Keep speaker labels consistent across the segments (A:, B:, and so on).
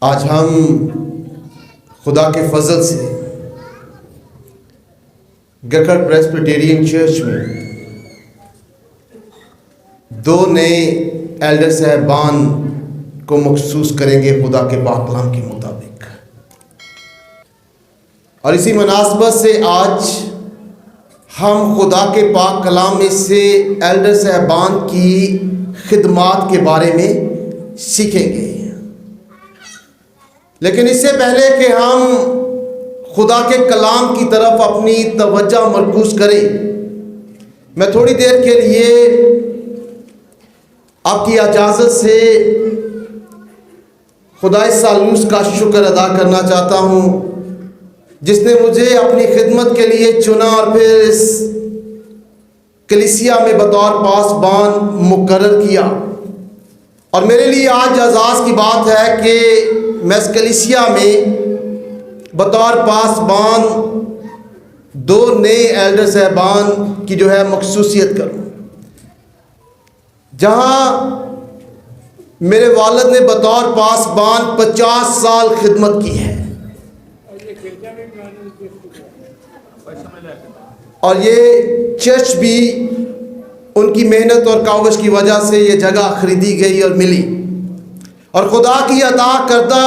A: آج ہم خدا کے فضل سے گکڑ پریسبیٹیرین چرچ میں 2 نئے ایلڈر صاحبان کو مخصوص کریں گے خدا کے پاک کلام کے مطابق، اور اسی مناسبت سے آج ہم خدا کے پاک کلام میں سے ایلڈر صاحبان کی خدمات کے بارے میں سیکھیں گے۔ لیکن اس سے پہلے کہ ہم خدا کے کلام کی طرف اپنی توجہ مرکوز کریں، میں تھوڑی دیر کے لیے آپ کی اجازت سے خدائے ثالوث کا شکر ادا کرنا چاہتا ہوں، جس نے مجھے اپنی خدمت کے لیے چنا اور پھر اس کلیسیا میں بطور پاسبان مقرر کیا۔ اور میرے لیے آج اعزاز کی بات ہے کہ میں اس کلیسیا میں بطور پاسبان 2 نئے ایلڈر صاحبان کی مخصوصیت کروں، جہاں میرے والد نے بطور پاسبان 50 سال خدمت کی ہے، اور یہ چرچ بھی ان کی محنت اور کاوش کی وجہ سے یہ جگہ خریدی گئی اور ملی، اور خدا کی عطا کردہ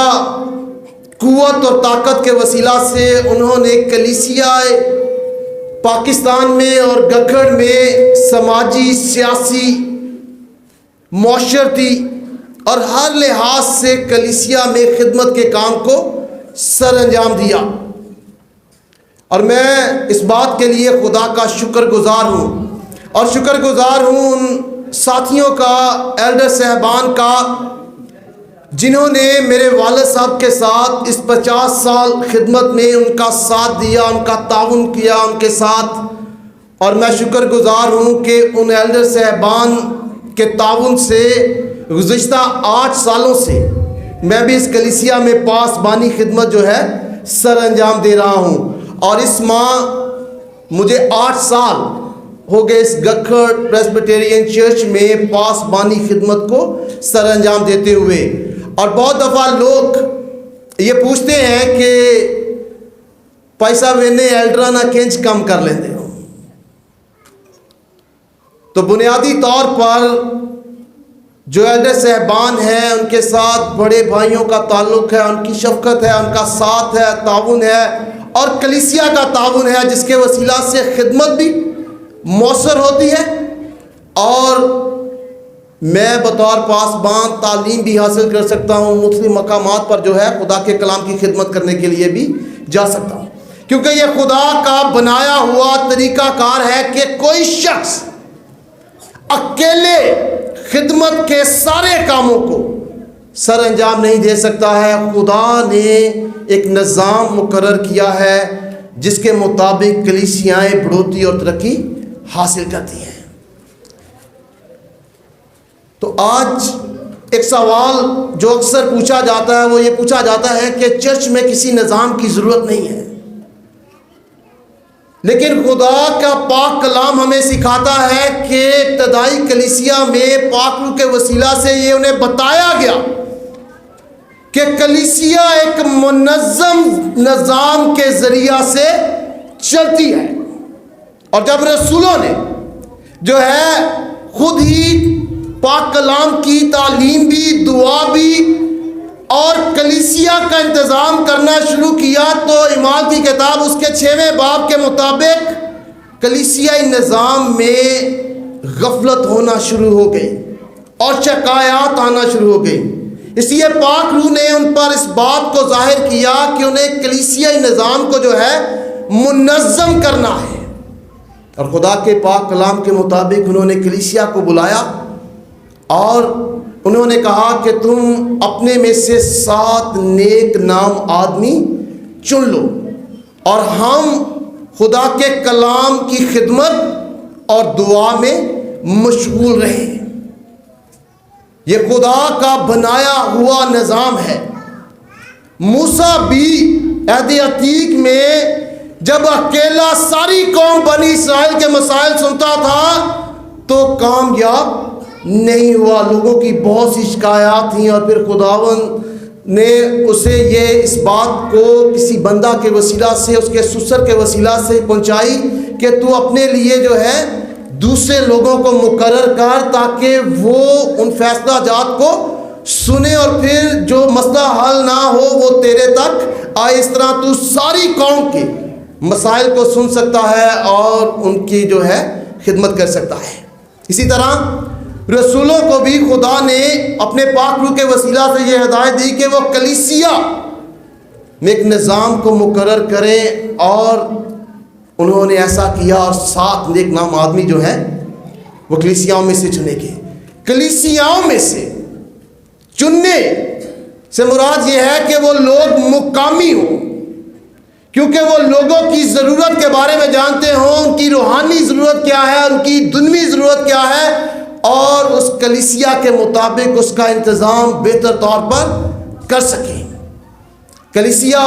A: قوت اور طاقت کے وسیلہ سے انہوں نے کلیسیا پاکستان میں اور گکڑ میں سماجی، سیاسی، معاشرتی اور ہر لحاظ سے کلیسیا میں خدمت کے کام کو سر انجام دیا، اور میں اس بات کے لیے خدا کا شکر گزار ہوں، اور شکر گزار ہوں ان ساتھیوں کا، ایلڈر صاحبان کا، جنہوں نے میرے والد صاحب کے ساتھ اس 50 سال خدمت میں ان کا ساتھ دیا، ان کا تعاون کیا ان کے ساتھ، اور میں شکر گزار ہوں کہ ان ایلڈر صاحبان کے تعاون سے گزشتہ 8 سالوں سے میں بھی اس کلیسیا میں پاسبانی خدمت سر انجام دے رہا ہوں، اور اس ماہ مجھے 8 سال ہو گئے اس گکڑ پریسبیٹیرین چرچ میں پاسبانی خدمت کو سر انجام دیتے ہوئے۔ اور بہت دفعہ لوگ یہ پوچھتے ہیں کہ پیسہ وینے ایلڈرانا کینچ کم کر لیندے ہو، تو بنیادی طور پر جو ایلڈر صاحبان ہیں ان کے ساتھ بڑے بھائیوں کا تعلق ہے، ان کی شفقت ہے، ان کا ساتھ ہے، تعاون ہے، اور کلیسیا کا تعاون ہے، جس کے وسیلہ سے خدمت بھی مؤثر ہوتی ہے، اور میں بطور پاسبان تعلیم بھی حاصل کر سکتا ہوں، مختلف مقامات پر خدا کے کلام کی خدمت کرنے کے لیے بھی جا سکتا ہوں، کیونکہ یہ خدا کا بنایا ہوا طریقہ کار ہے کہ کوئی شخص اکیلے خدمت کے سارے کاموں کو سر انجام نہیں دے سکتا ہے۔ خدا نے ایک نظام مقرر کیا ہے جس کے مطابق کلیسیائیں بڑھوتی اور ترقی حاصل کرتی ہیں۔ تو آج ایک سوال جو اکثر پوچھا جاتا ہے وہ یہ پوچھا جاتا ہے کہ چرچ میں کسی نظام کی ضرورت نہیں ہے، لیکن خدا کا پاک کلام ہمیں سکھاتا ہے کہ ابتدائی کلیسیا میں پاک روح کے وسیلہ سے یہ انہیں بتایا گیا کہ کلیسیا ایک منظم نظام کے ذریعہ سے چلتی ہے، اور جب رسولوں نے خود ہی پاک کلام کی تعلیم بھی، دعا بھی اور کلیسیا کا انتظام کرنا شروع کیا، تو اعمال کی کتاب اس کے 6ویں باب کے مطابق کلیسیائی نظام میں غفلت ہونا شروع ہو گئی اور شکایات آنا شروع ہو گئی۔ اس لیے پاک روح نے ان پر اس بات کو ظاہر کیا کہ انہیں کلیسیائی نظام کو منظم کرنا ہے، اور خدا کے پاک کلام کے مطابق انہوں نے کلیسیا کو بلایا اور انہوں نے کہا کہ تم اپنے میں سے 7 نیک نام آدمی چن لو، اور ہم خدا کے کلام کی خدمت اور دعا میں مشغول رہیں۔ یہ خدا کا بنایا ہوا نظام ہے۔ موسیٰ بھی عہد عتیق میں جب اکیلا ساری قوم بنی اسرائیل کے مسائل سنتا تھا تو کامیاب نہیں ہوا، لوگوں کی بہت سی شکایات تھیں، اور پھر خداوند نے اسے یہ اس بات کو کسی بندہ کے وسیلہ سے، اس کے سسر کے وسیلہ سے پہنچائی کہ تو اپنے لیے جو ہے دوسرے لوگوں کو مقرر کر تاکہ وہ ان فیصلہ جات کو سنے اور پھر جو مسئلہ حل نہ ہو وہ تیرے تک آئے، اس طرح تو ساری قوم کے مسائل کو سن سکتا ہے اور ان کی جو ہے خدمت کر سکتا ہے۔ اسی طرح رسولوں کو بھی خدا نے اپنے پاک روح کے وسیلہ سے یہ ہدایت دی کہ وہ کلیسیا میں ایک نظام کو مقرر کریں، اور انہوں نے ایسا کیا، اور 7 نیک نام آدمی جو ہیں وہ کلیسیاؤں میں سے چنے گئے۔ کلیسیاؤں میں سے چننے سے مراد یہ ہے کہ وہ لوگ مقامی ہوں، کیونکہ وہ لوگوں کی ضرورت کے بارے میں جانتے ہوں، ان کی روحانی ضرورت کیا ہے، ان کی دنیوی ضرورت کیا ہے، اور اس کلیسیا کے مطابق اس کا انتظام بہتر طور پر کر سکیں۔ کلیسیا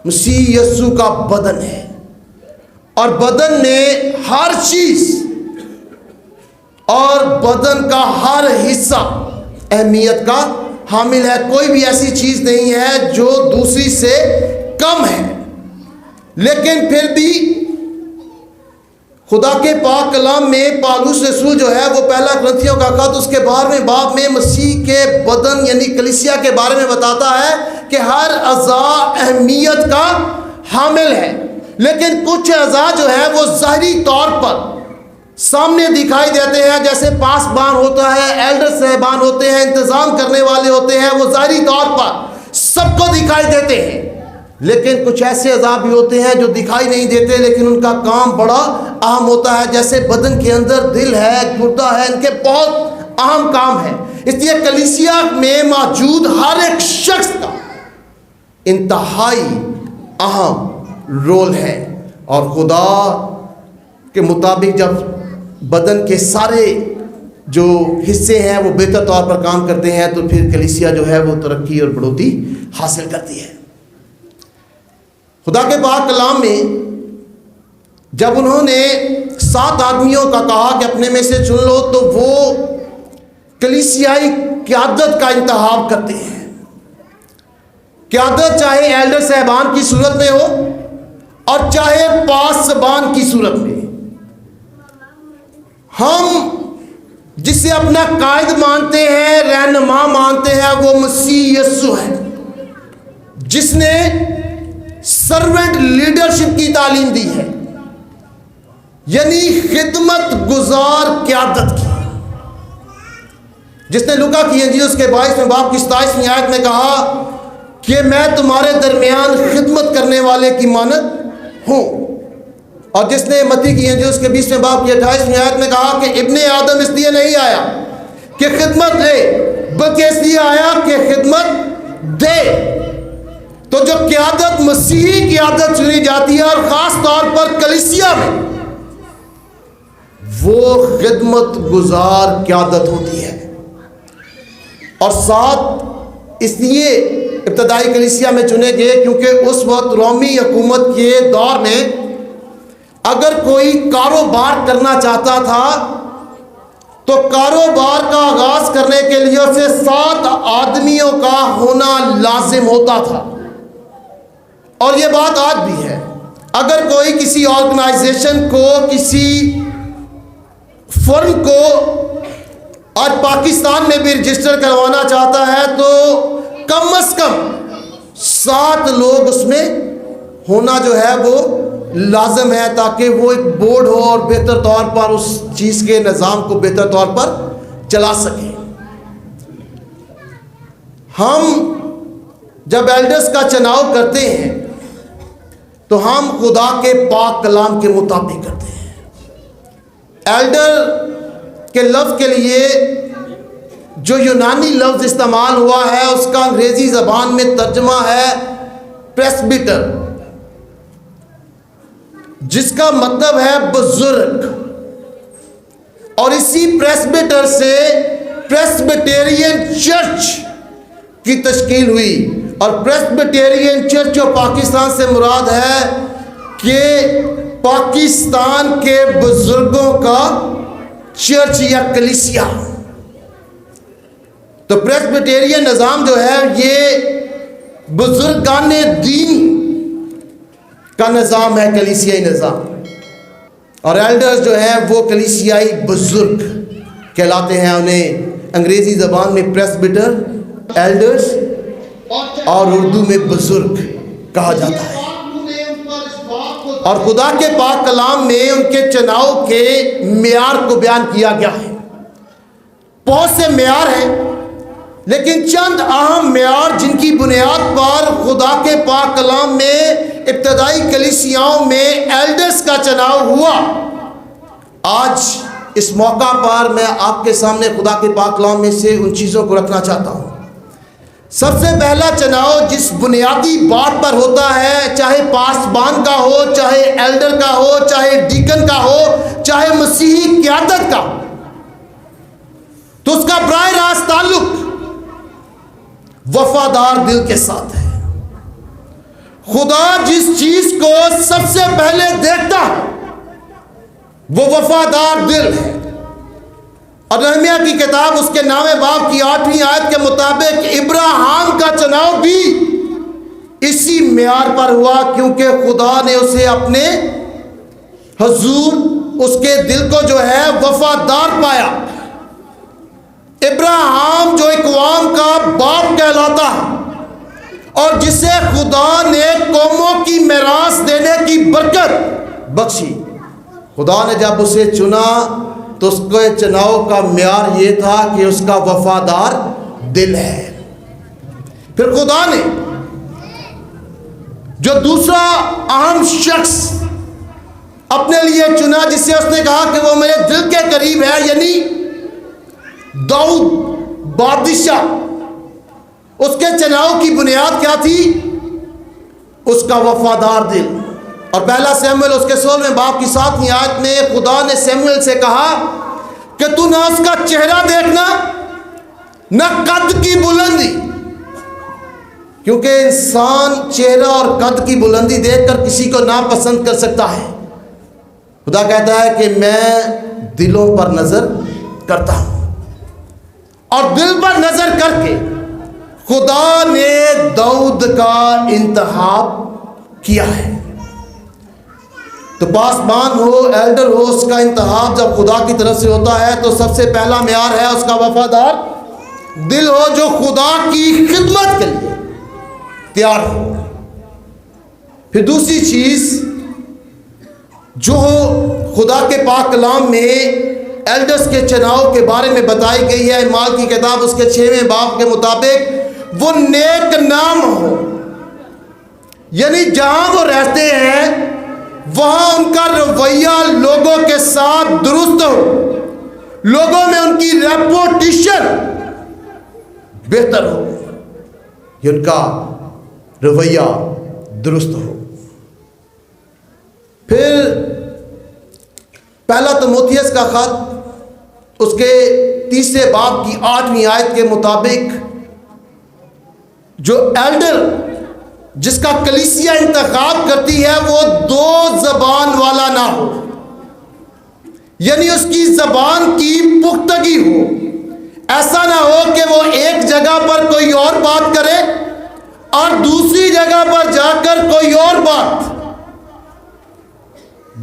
A: مسیح یسوع کا بدن ہے، اور بدن نے ہر چیز اور بدن کا ہر حصہ اہمیت کا حامل ہے۔ کوئی بھی ایسی چیز نہیں ہے جو دوسری سے کم ہے، لیکن پھر بھی خدا کے پاک کلام میں پالوس رسول جو ہے وہ پہلا کرنتھیوں کا خط اس کے 12ویں باب میں مسیح کے بدن یعنی کلیسیا کے بارے میں بتاتا ہے کہ ہر اعضاء اہمیت کا حامل ہے، لیکن کچھ اعضاء جو ہے وہ ظاہری طور پر سامنے دکھائی دیتے ہیں، جیسے پاسبان ہوتا ہے، ایلڈر صاحبان ہوتے ہیں، انتظام کرنے والے ہوتے ہیں، وہ ظاہری طور پر سب کو دکھائی دیتے ہیں، لیکن کچھ ایسے اعضاء بھی ہوتے ہیں جو دکھائی نہیں دیتے لیکن ان کا کام بڑا اہم ہوتا ہے، جیسے بدن کے اندر دل ہے، گردہ ہے، ان کے بہت اہم کام ہے۔ اس لیے کلیسیا میں موجود ہر ایک شخص کا انتہائی اہم رول ہے، اور خدا کے مطابق جب بدن کے سارے جو حصے ہیں وہ بہتر طور پر کام کرتے ہیں تو پھر کلیسیا جو ہے وہ ترقی اور بڑھوتی حاصل کرتی ہے۔ خدا کے پاک کلام میں جب انہوں نے 7 آدمیوں کا کہا کہ اپنے میں سے چن لو، تو وہ کلیسیائی قیادت کا انتخاب کرتے ہیں۔ قیادت چاہے ایلڈر صاحبان کی صورت میں ہو اور چاہے پاسبان کی صورت میں۔ ہم جسے اپنا قائد مانتے ہیں، رہنما مانتے ہیں، وہ مسیح یسوع ہے، جس نے سرونٹ لیڈرشپ کی تعلیم دی ہے، یعنی خدمت گزار قیادت کی، جس نے لوکا کی انجیل اس کے 22ویں باب کی 27ویں آیت میں کہا کہ میں تمہارے درمیان خدمت کرنے والے کی مانند ہوں، اور جس نے متی کی انجیل اس کے 20ویں باب کی 28ویں آیت میں کہا کہ ابن آدم اس لیے نہیں آیا کہ خدمت لے بلکہ اس لیے آیا کہ خدمت دے۔ تو جو قیادت مسیحی قیادت چنی جاتی ہے، اور خاص طور پر کلیسیا میں، وہ خدمت گزار قیادت ہوتی ہے۔ اور 7 اس لیے ابتدائی کلیسیا میں چنے گئے کیونکہ اس وقت رومی حکومت کے دور میں اگر کوئی کاروبار کرنا چاہتا تھا تو کاروبار کا آغاز کرنے کے لیے اسے 7 آدمیوں کا ہونا لازم ہوتا تھا، اور یہ بات آج بھی ہے۔ اگر کوئی کسی آرگنائزیشن کو، کسی فرم کو آج پاکستان میں بھی رجسٹر کروانا چاہتا ہے تو کم از کم 7 لوگ اس میں ہونا جو ہے وہ لازم ہے، تاکہ وہ ایک بورڈ ہو اور بہتر طور پر اس چیز کے نظام کو بہتر طور پر چلا سکے۔ ہم جب ایلڈرز کا چناؤ کرتے ہیں تو ہم خدا کے پاک کلام کے مطابق کرتے ہیں۔ ایلڈر کے لفظ کے لیے جو یونانی لفظ استعمال ہوا ہے اس کا انگریزی زبان میں ترجمہ ہے پریسبیٹر، جس کا مطلب ہے بزرگ، اور اسی پریسبیٹر سے پریسبیٹیرین چرچ کی تشکیل ہوئی، اور پریسبیٹیرین چرچ جو پاکستان سے مراد ہے کہ پاکستان کے بزرگوں کا چرچ یا کلیسیا۔ تو پریسبیٹیرین نظام جو ہے یہ بزرگان دین کا نظام ہے کلیسیائی نظام، اور ایلڈرز جو ہیں وہ کلیسیائی بزرگ کہلاتے ہیں. انہیں انگریزی زبان میں پریسبٹر، ایلڈرز اور اردو میں بزرگ کہا جاتا ہے. اور خدا کے پاک کلام میں ان کے چناؤ کے معیار کو بیان کیا گیا ہے. بہت سے معیار ہیں، لیکن چند اہم معیار جن کی بنیاد پر خدا کے پاک کلام میں ابتدائی کلیسیاؤں میں ایلڈرز کا چناؤ ہوا. آج اس موقع پر میں آپ کے سامنے خدا کے پاک کلام میں سے ان چیزوں کو رکھنا چاہتا ہوں. سب سے پہلا چناؤ جس بنیادی بات پر ہوتا ہے، چاہے پاسبان کا ہو، چاہے ایلڈر کا ہو، چاہے ڈیکن کا ہو، چاہے مسیحی قیادت کا، تو اس کا براہ راست تعلق وفادار دل کے ساتھ ہے. خدا جس چیز کو سب سے پہلے دیکھتا ہے وہ وفادار دل ہے. اور نہمیہ کی کتاب اس کے 9 باب کی 8ویں آیت کے مطابق ابراہیم کا چناؤ بھی اسی معیار پر ہوا، کیونکہ خدا نے اسے اپنے حضور اس کے دل کو جو ہے وفادار پایا. ابراہیم جو اقوام کا باپ کہلاتا ہے اور جسے خدا نے قوموں کی میراث دینے کی برکت بخشی، خدا نے جب اسے چنا تو اس کے چناؤ کا معیار یہ تھا کہ اس کا وفادار دل ہے. پھر خدا نے جو دوسرا اہم شخص اپنے لیے چنا، جس سے اس نے کہا کہ وہ میرے دل کے قریب ہے، یعنی داؤد بادشاہ، اس کے چناؤ کی بنیاد کیا تھی؟ اس کا وفادار دل. اور پہلا سیموئیل اس کے 16 باب کی 7ویں آیت میں خدا نے سیموئیل سے کہا کہ تو نہ اس کا چہرہ دیکھنا نہ قد کی بلندی، کیونکہ انسان چہرہ اور قد کی بلندی دیکھ کر کسی کو ناپسند کر سکتا ہے. خدا کہتا ہے کہ میں دلوں پر نظر کرتا ہوں، اور دل پر نظر کر کے خدا نے داؤد کا انتخاب کیا ہے. تو پاسبان ہو، ایلڈر ہو، اس کا انتخاب جب خدا کی طرف سے ہوتا ہے تو سب سے پہلا معیار ہے اس کا وفادار دل ہو، جو خدا کی خدمت کے لیے تیار ہو. پھر دوسری چیز جو خدا کے پاک کلام میں ایلڈرز کے چناؤ کے بارے میں بتائی گئی ہے، اعمال کی کتاب اس کے 6ویں باب کے مطابق وہ نیک نام ہو، یعنی جہاں وہ رہتے ہیں وہاں ان کا رویہ لوگوں کے ساتھ درست ہو، لوگوں میں ان کی ریپوٹیشن بہتر ہو، یہ ان کا رویہ درست ہو. پھر پہلا تیموتھیوس کا خط اس کے 3 باب کی 8ویں آیت کے مطابق جو ایلڈر جس کا کلیسیا انتخاب کرتی ہے وہ 2 زبان والا نہ ہو، یعنی اس کی زبان کی پختگی ہو. ایسا نہ ہو کہ وہ ایک جگہ پر کوئی اور بات کرے اور دوسری جگہ پر جا کر کوئی اور بات.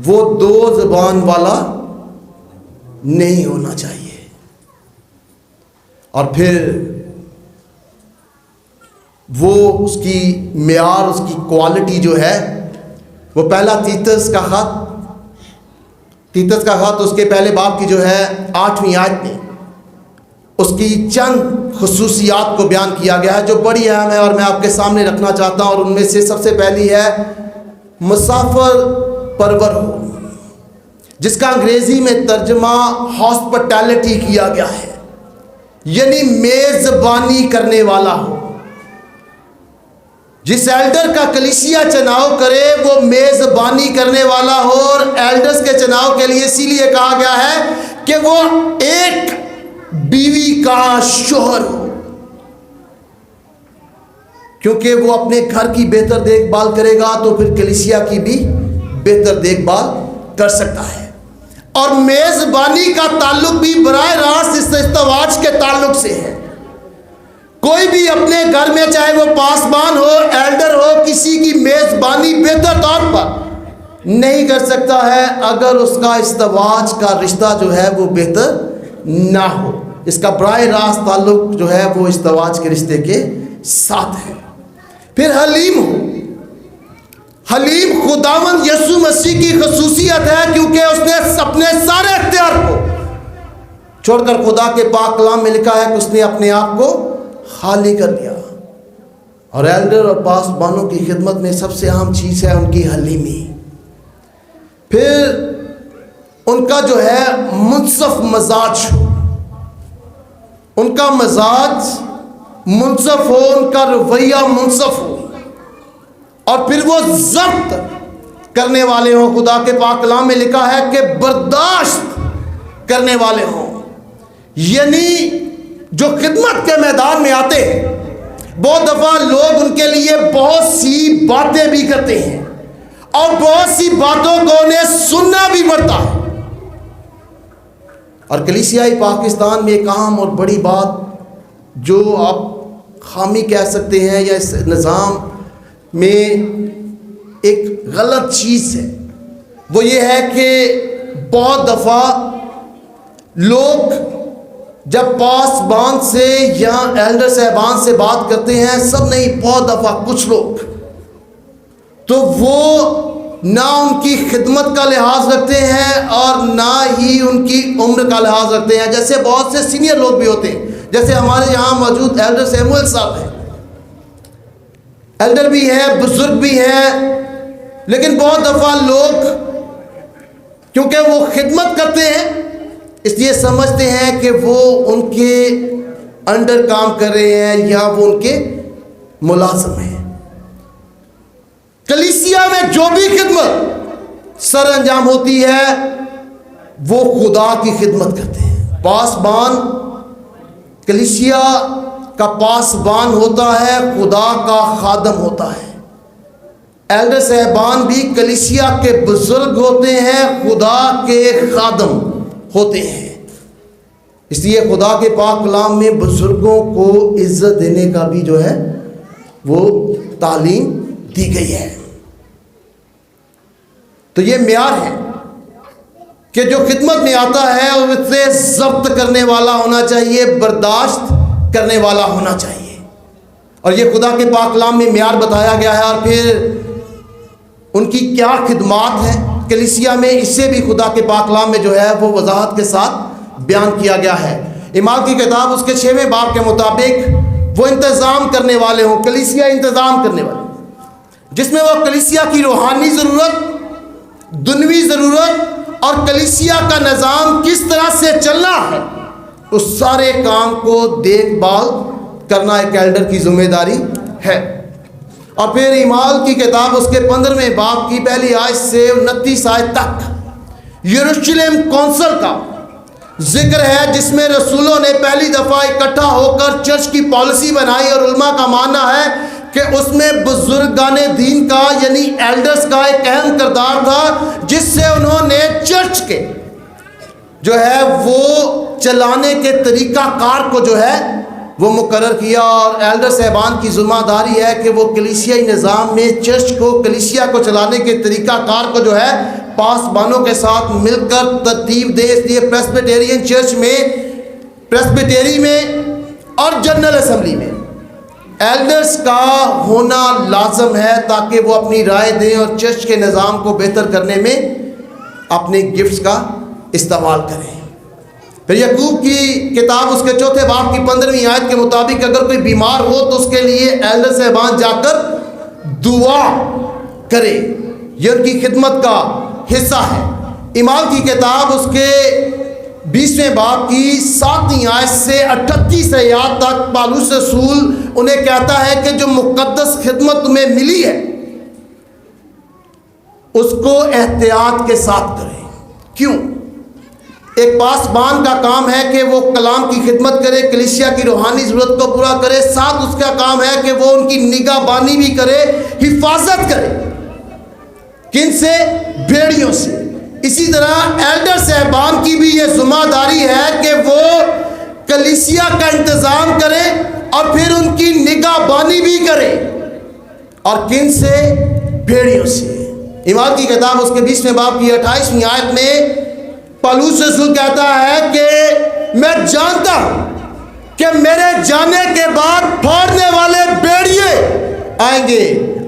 A: وہ 2 زبان والا نہیں ہونا چاہیے. اور پھر وہ اس کی معیار، اس کی کوالٹی جو ہے وہ پہلا تیتس کا خط اس کے پہلے باب کی جو ہے 8ویں آیت میں اس کی چند خصوصیات کو بیان کیا گیا ہے جو بڑی اہم ہے اور میں آپ کے سامنے رکھنا چاہتا ہوں. اور ان میں سے سب سے پہلی ہے مسافر پرور ہو، جس کا انگریزی میں ترجمہ ہاسپٹیلٹی کیا گیا ہے، یعنی میزبانی کرنے والا ہو. جس ایلڈر کا کلیسیا چناؤ کرے وہ میزبانی کرنے والا ہو. اور ایلڈرز کے چناؤ کے لیے اسی لیے کہا گیا ہے کہ وہ ایک بیوی کا شوہر ہو، کیونکہ وہ اپنے گھر کی بہتر دیکھ بھال کرے گا تو پھر کلیسیا کی بھی بہتر دیکھ بھال کر سکتا ہے. اور میزبانی کا تعلق بھی براہ راست اس ازدواج کے تعلق سے ہے. کوئی بھی اپنے گھر میں چاہے وہ پاسبان ہو، ایلڈر ہو، کسی کی میزبانی بہتر طور پر نہیں کر سکتا ہے اگر اس کا ازدواج کا رشتہ جو ہے وہ بہتر نہ ہو. اس کا براہ راست تعلق جو ہے وہ ازدواج کے رشتے کے ساتھ ہے. پھر حلیم ہو. حلیم خداوند یسوع مسیح کی خصوصیت ہے کیونکہ اس نے اپنے سارے اختیار کو چھوڑ کر خدا کے پاک کلام میں لکھا ہے کہ اس نے اپنے آپ کو خالی کر لیا. اور ایلڈر اور پاسبانوں کی خدمت میں سب سے اہم چیز ہے ان کی حلیمی. پھر ان کا جو ہے منصف مزاج ہو. ان کا مزاج منصف ہو، ان کا رویہ منصف ہو، اور پھر وہ ضبط کرنے والے ہوں. خدا کے پاک کلام میں لکھا ہے کہ برداشت کرنے والے ہوں. یعنی جو خدمت کے میدان میں آتے ہیں بہت دفعہ لوگ ان کے لیے بہت سی باتیں بھی کرتے ہیں اور بہت سی باتوں کو انہیں سننا بھی پڑتا ہے. اور کلیسیائی پاکستان میں ایک عام اور بڑی بات جو آپ خامی کہہ سکتے ہیں یا اس نظام میں ایک غلط چیز ہے، وہ یہ ہے کہ بہت دفعہ لوگ جب پاسبان سے یا ایلڈر صاحبان سے بات کرتے ہیں، سب نہیں، بہت دفعہ کچھ لوگ تو وہ نہ ان کی خدمت کا لحاظ رکھتے ہیں اور نہ ہی ان کی عمر کا لحاظ رکھتے ہیں. جیسے بہت سے سینئر لوگ بھی ہوتے ہیں، جیسے ہمارے یہاں موجود ایلڈر سیموئل صاحب ہیں، ایلڈر بھی ہیں، بزرگ بھی ہیں، لیکن بہت دفعہ لوگ کیونکہ وہ خدمت کرتے ہیں اس لیے سمجھتے ہیں کہ وہ ان کے انڈر کام کر رہے ہیں یا وہ ان کے ملازم ہیں. کلیسیا میں جو بھی خدمت سر انجام ہوتی ہے وہ خدا کی خدمت کرتے ہیں. پاسبان کلیسیا کا پاسبان ہوتا ہے، خدا کا خادم ہوتا ہے. ایلڈر صاحبان بھی کلیسیا کے بزرگ ہوتے ہیں، خدا کے خادم ہوتے ہیں. اس لیے خدا کے پاک کلام میں بزرگوں کو عزت دینے کا بھی جو ہے وہ تعلیم دی گئی ہے. تو یہ معیار ہے کہ جو خدمت میں آتا ہے اسے ضبط کرنے والا ہونا چاہیے، برداشت کرنے والا ہونا چاہیے. اور یہ خدا کے پاک کلام میں معیار بتایا گیا ہے. اور پھر ان کی کیا خدمات ہیں کلیسیا میں، اس سے بھی خدا کے پاک کلام میں جو ہے وہ وضاحت کے ساتھ بیان کیا گیا ہے. اعمال کی کتاب اس کے 6ویں باب کے مطابق وہ انتظام کرنے والے ہوں. کلیسیا انتظام کرنے والے، جس میں وہ کلیسیا کی روحانی ضرورت، دنیوی ضرورت اور کلیسیا کا نظام کس طرح سے چلنا ہے، اس سارے کام کو دیکھ بھال کرنا ایک ایلڈر کی ذمہ داری ہے. اور پھر اعمال کی کتاب اس کے 15ویں باب کی پہلی آیت سے 29 آیت تک یروشلم کونسل کا ذکر ہے، جس میں رسولوں نے پہلی دفعہ اکٹھا ہو کر چرچ کی پالیسی بنائی. اور علماء کا ماننا ہے کہ اس میں بزرگان دین کا یعنی ایلڈرز کا ایک اہم کردار تھا، جس سے انہوں نے چرچ کے جو ہے وہ چلانے کے طریقہ کار کو جو ہے وہ مقرر کیا. اور ایلڈر صاحبان کی ذمہ داری ہے کہ وہ کلیسیائی نظام میں چرچ کو، کلیسیا کو چلانے کے طریقہ کار کو جو ہے پاسبانوں کے ساتھ مل کر ترتیب دے. اس لیے پریسبیٹیرین چرچ میں، پریسبیٹری میں اور جنرل اسمبلی میں ایلڈرز کا ہونا لازم ہے تاکہ وہ اپنی رائے دیں اور چرچ کے نظام کو بہتر کرنے میں اپنے گفٹس کا استعمال کریں. پھر یعقوب کی کتاب اس کے 4 باب کی 15ویں آیت کے مطابق اگر کوئی بیمار ہو تو اس کے لیے ایلڈر صاحبان جا کر دعا کرے. یہ ان کی خدمت کا حصہ ہے. اعمال کی کتاب اس کے 20ویں باب کی 7ویں آیت سے 38 آیات تک پالوس رسول انہیں کہتا ہے کہ جو مقدس خدمت تمہیں ملی ہے اس کو احتیاط کے ساتھ کریں. کیوں؟ ایک پاسبان کا کام ہے کہ وہ کلام کی خدمت کرے، کلیسیا کی روحانی ضرورت کو پورا کرے، ساتھ اس کا کام ہے کہ وہ ان کی نگاہ بانی بھی کرے، حفاظت کرے. کن سے؟ بھیڑیوں سے. اسی طرح ایلڈر صاحبان کی بھی یہ ذمہ داری ہے کہ وہ کلیسیا کا انتظام کریں اور پھر ان کی نگہبانی بھی کرے. اور کن سے؟ بھیڑیوں سے. ایمان کی کتاب اس کے 20ویں باب کی 28ویں آیت میں پالوس رسول کہتا ہے کہ میں جانتا ہوں کہ میرے جانے کے بعد پھاڑنے والے بھیڑیے آئیں گے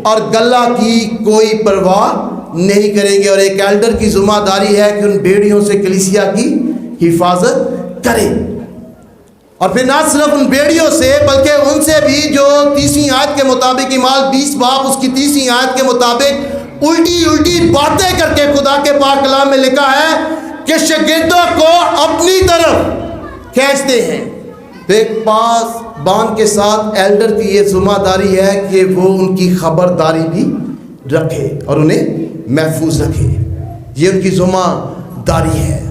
A: اور گلہ کی کوئی پرواہ نہیں کریں گے. اور ایک ایلڈر کی ذمہ داری ہے کہ ان بھیڑیوں سے کلیسیا کی حفاظت کرے. اور پھر نہ صرف ان بھیڑیوں سے بلکہ ان سے بھی جو 30ویں آیت کے مطابق اعمال 20 باب اس کی 30ویں آیت کے مطابق الٹی باتیں کر کے خدا کے پاک کلام میں لکھا ہے کہ شاگردوں کو اپنی طرف کھینچتے ہیں. تو ایک پاس بان کے ساتھ ایلڈر کی یہ ذمہ داری ہے کہ وہ ان کی خبرداری بھی رکھے اور انہیں محفوظ رکھے. یہ ان کی ذمہ داری ہے.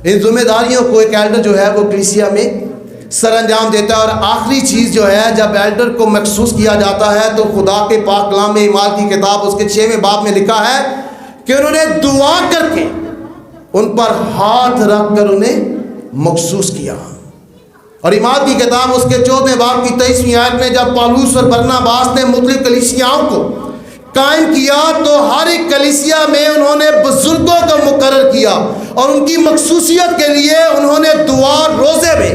A: ان ذمہ داریوں کو ایک ایلڈر جو ہے وہ کلیسیا میں سر انجام دیتا ہے. اور آخری چیز جو ہے جب ایلڈر کو مخصوص کیا جاتا ہے تو خدا کے پاک کلام میں اعمال کی کتاب اس کے 6ویں باب میں لکھا ہے کہ انہوں نے دعا کر کے ان پر ہاتھ رکھ کر انہیں مخصوص کیا. اور اعمال کی کتاب اس کے 14ویں باب کی 23ویں آیت میں جب پالوس اور برناباس نے مختلف کلیسیاؤں کو قائم کیا تو ہر ایک کلیسیا میں انہوں نے بزرگوں کو مقرر کیا اور ان کی مخصوصیت کے لیے انہوں نے دعا روزے میں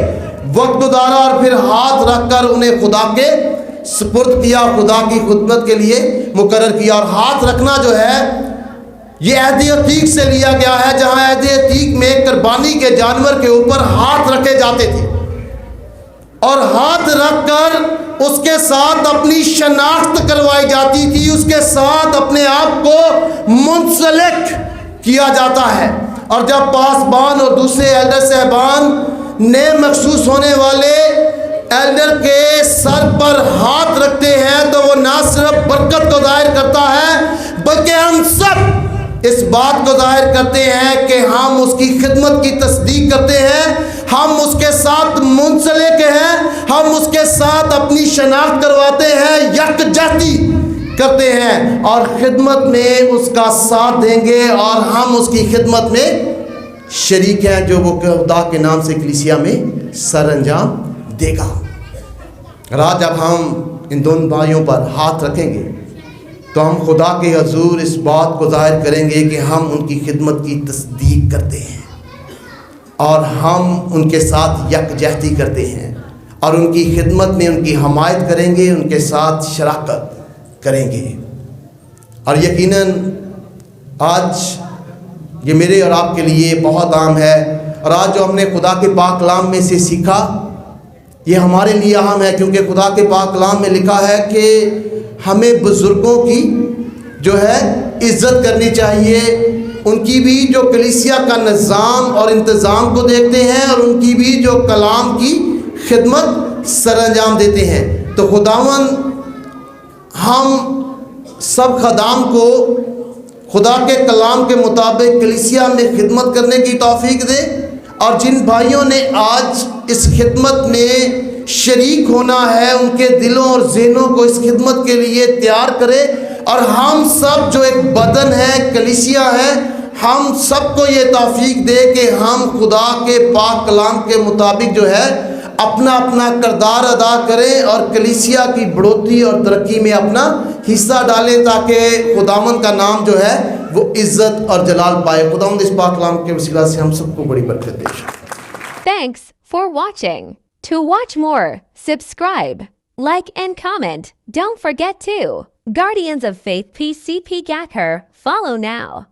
A: وقت گزارا اور پھر ہاتھ رکھ کر انہیں خدا کے سپرد کیا, خدا کی خدمت کے لیے مقرر کیا. اور ہاتھ رکھنا جو ہے یہ عہد عتیق سے لیا گیا ہے, جہاں عہد عتیق میں قربانی کے جانور کے اوپر ہاتھ رکھے جاتے تھے اور ہاتھ رکھ کر اس کے ساتھ اپنی شناخت کروائی جاتی تھی, اس کے ساتھ اپنے آپ کو منسلک کیا جاتا ہے. اور جب پاسبان اور دوسرے ایلڈر صاحبان نے مخصوص ہونے والے ایلڈر کے سر پر ہاتھ رکھتے ہیں تو وہ نہ صرف برکت کو ظاہر کرتا ہے بلکہ ہم سب اس بات کو ظاہر کرتے ہیں کہ ہم اس کی خدمت کی تصدیق کرتے ہیں, ہم اس کے ساتھ منسلک ہیں, ہم اس کے ساتھ اپنی شناخت کرواتے ہیں, یکجہتی کرتے ہیں اور خدمت میں اس کا ساتھ دیں گے اور ہم اس کی خدمت میں شریک ہیں جو وہ خدا کے نام سے کلیسیا میں سر انجام دے گا. رات جب ہم ان دونوں بھائیوں پر ہاتھ رکھیں گے تو ہم خدا کے حضور اس بات کو ظاہر کریں گے کہ ہم ان کی خدمت کی تصدیق کرتے ہیں اور ہم ان کے ساتھ یکجہتی کرتے ہیں اور ان کی خدمت میں ان کی حمایت کریں گے, ان کے ساتھ شراکت کریں گے. اور یقیناً آج یہ میرے اور آپ کے لیے بہت عام ہے اور آج جو ہم نے خدا کے پاک کلام میں سے سیکھا یہ ہمارے لیے اہم ہے کیونکہ خدا کے پاک کلام میں لکھا ہے کہ ہمیں بزرگوں کی جو ہے عزت کرنی چاہیے, ان کی بھی جو کلیسیا کا نظام اور انتظام کو دیکھتے ہیں اور ان کی بھی جو کلام کی خدمت سر انجام دیتے ہیں. تو خداوند ہم سب خدام کو خدا کے کلام کے مطابق کلیسیا میں خدمت کرنے کی توفیق دے اور جن بھائیوں نے آج اس خدمت میں شریک ہونا ہے ان کے دلوں اور ذہنوں کو اس خدمت کے لیے تیار کرے اور ہم سب جو ایک بدن ہے کلیسیا ہے ہم سب کو یہ توفیق دے کہ ہم خدا کے پاک کلام کے مطابق جو ہے اپنا اپنا کردار ادا کریں اور کلیسیا کی بڑھوتری اور ترقی میں اپنا حصہ ڈالیں تاکہ خداوند کا نام جو ہے وہ عزت اور جلال پائے. خداوند اس پاک کلام کے وسیلہ سے ہم سب کو بڑی برکت دے.
B: Thanks for watching. To watch more, subscribe, like and comment. Don't forget to Guardians of Faith PCP Gacker. Follow now.